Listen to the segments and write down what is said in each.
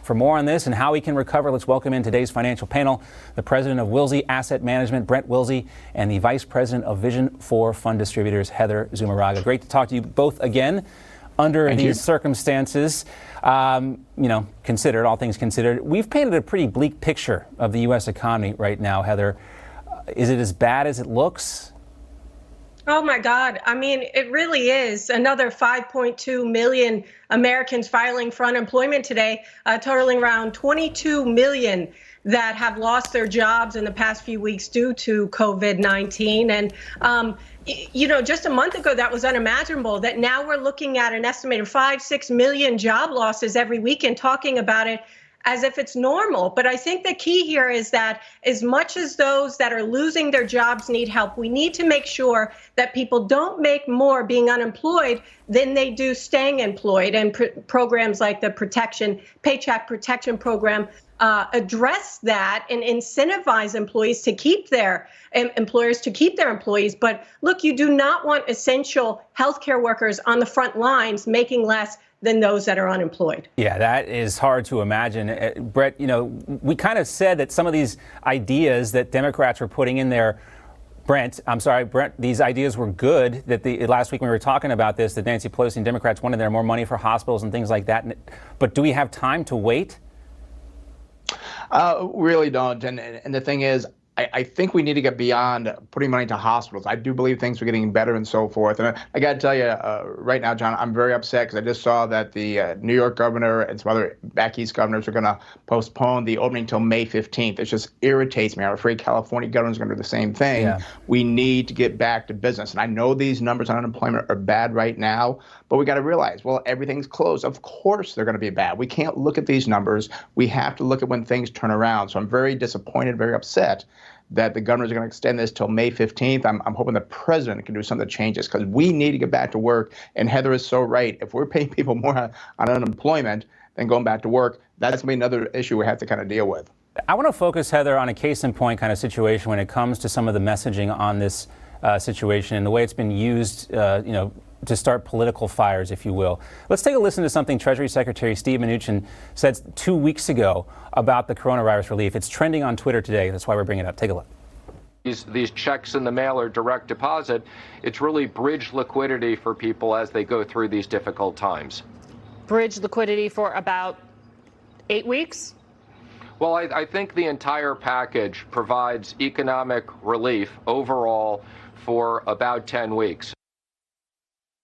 For more on this and how we can recover, let's welcome in today's financial panel, the president of Wilsey Asset Management, Brent Wilsey, and the vice president of Vision for Fund Distributors, Heather Zumaraga. Great to talk to you both again under these circumstances. Considered, all things considered, we've painted a pretty bleak picture of the U.S. economy right now, Heather. Is it as bad as it looks? Oh my God. I mean, it really is. Another 5.2 million Americans filing for unemployment today, totaling around 22 million that have lost their jobs in the past few weeks due to COVID-19. And, just a month ago, that was unimaginable, that now we're looking at an estimated 5-6 million job losses every week and talking about it as if it's normal. But I think the key here is that as much as those that are losing their jobs need help, we need to make sure that people don't make more being unemployed than they do staying employed. And programs like the Paycheck Protection Program address that and incentivize employees to keep their employers to keep their employees. But look, you do not want essential healthcare workers on the front lines making less than those that are unemployed. Yeah, that is hard to imagine. Brett, we kind of said that some of these ideas that Democrats were putting in there, Brent, these ideas were good. That last week when we were talking about this, that Nancy Pelosi and Democrats wanted there more money for hospitals and things like that. But do we have time to wait? Really don't. And the thing is, I think we need to get beyond putting money to hospitals. I do believe things are getting better and so forth. And I got to tell you right now, John, I'm very upset because I just saw that the New York governor and some other back east governors are going to postpone the opening until May 15th. It just irritates me. I'm afraid California governor's going to do the same thing. Yeah. We need to get back to business. And I know these numbers on unemployment are bad right now, but we got to realize, well, everything's closed. Of course they're going to be bad. We can't look at these numbers. We have to look at when things turn around. So I'm very disappointed, very upset that the governors are going to extend this till May 15th. I'm hoping the president can do some of the changes because we need to get back to work. And Heather is so right. If we're paying people more on unemployment than going back to work, that's going to be another issue we have to kind of deal with. I want to focus, Heather, on a case in point kind of situation when it comes to some of the messaging on this situation and the way it's been used, to start political fires, if you will. Let's take a listen to something Treasury Secretary Steve Mnuchin said 2 weeks ago about the coronavirus relief. It's trending on Twitter today. That's why we're bringing it up. Take a look. These checks in the mail or direct deposit, it's really bridge liquidity for people as they go through these difficult times. Bridge liquidity for about 8 weeks? Well, I think the entire package provides economic relief overall for about 10 weeks.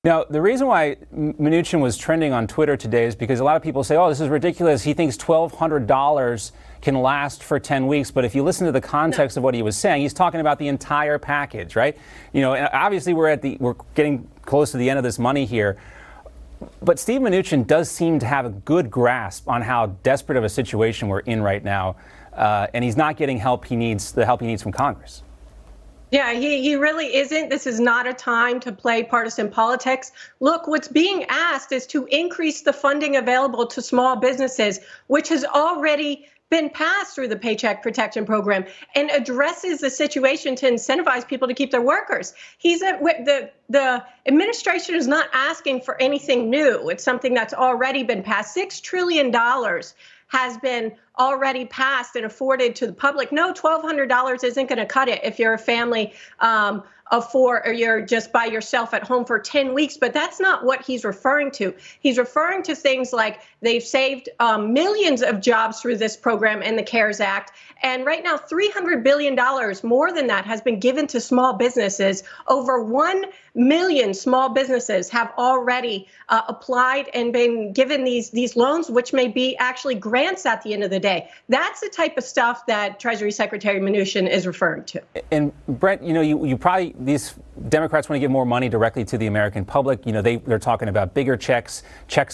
Now, the reason why Mnuchin was trending on Twitter today is because a lot of people say, oh, this is ridiculous. He thinks $1,200 can last for 10 weeks. But if you listen to the context of what he was saying, he's talking about the entire package, right? And obviously we're getting close to the end of this money here. But Steve Mnuchin does seem to have a good grasp on how desperate of a situation we're in right now. And he's not getting the help he needs from Congress. Yeah, he really isn't. This is not a time to play partisan politics. Look, what's being asked is to increase the funding available to small businesses, which has already been passed through the Paycheck Protection Program and addresses the situation to incentivize people to keep their workers. The administration is not asking for anything new. It's something that's already been passed. $6 trillion has been already passed and afforded to the public. No, $1,200 isn't going to cut it if you're a family of four or you're just by yourself at home for 10 weeks. But that's not what he's referring to. He's referring to things like they've saved millions of jobs through this program and the CARES Act. And right now, $300 billion, more than that, has been given to small businesses. Over 1 million small businesses have already applied and been given these loans, which may be actually grants at the end of the day. That's the type of stuff that Treasury Secretary Mnuchin is referring to. And Brent, these Democrats want to give more money directly to the American public. They're talking about bigger checks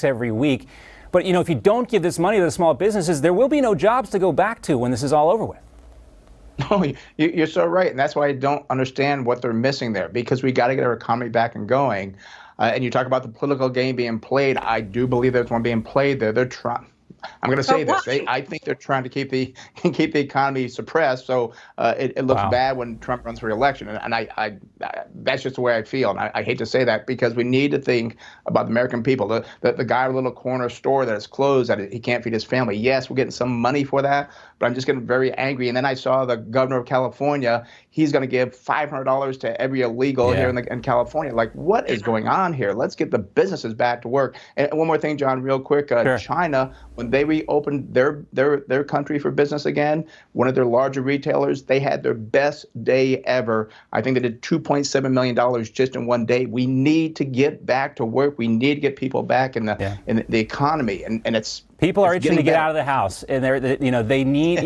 every week. But, if you don't give this money to the small businesses, there will be no jobs to go back to when this is all over with. No, you're so right. And that's why I don't understand what they're missing there, because we got to get our economy back and going. And you talk about the political game being played. I do believe there's one being played there. They're trying. I'm going to say But this. why? I think they're trying to keep the economy suppressed, so it looks bad when Trump runs for re-election. And I that's just the way I feel. And I hate to say that because we need to think about the American people. The guy with a little corner store that is closed, that he can't feed his family. Yes, we're getting some money for that, but I'm just getting very angry. And then I saw the governor of California. He's going to give $500 to every illegal here in California. Like, what is going on here? Let's get the businesses back to work. And one more thing, John, real quick. Sure. China, when they reopened their country for business again, one of their larger retailers, they had their best day ever. I think they did $2.7 million just in one day. We need to get back to work. We need to get people back in the economy, and it's. People are itching to get out of the house, and they need,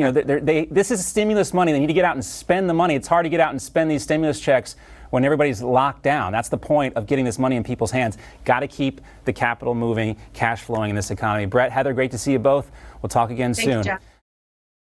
this is stimulus money. They need to get out and spend the money. It's hard to get out and spend these stimulus checks when everybody's locked down. That's the point of getting this money in people's hands. Got to keep the capital moving, cash flowing in this economy. Brett, Heather, great to see you both. We'll talk again soon. Thanks, Jeff.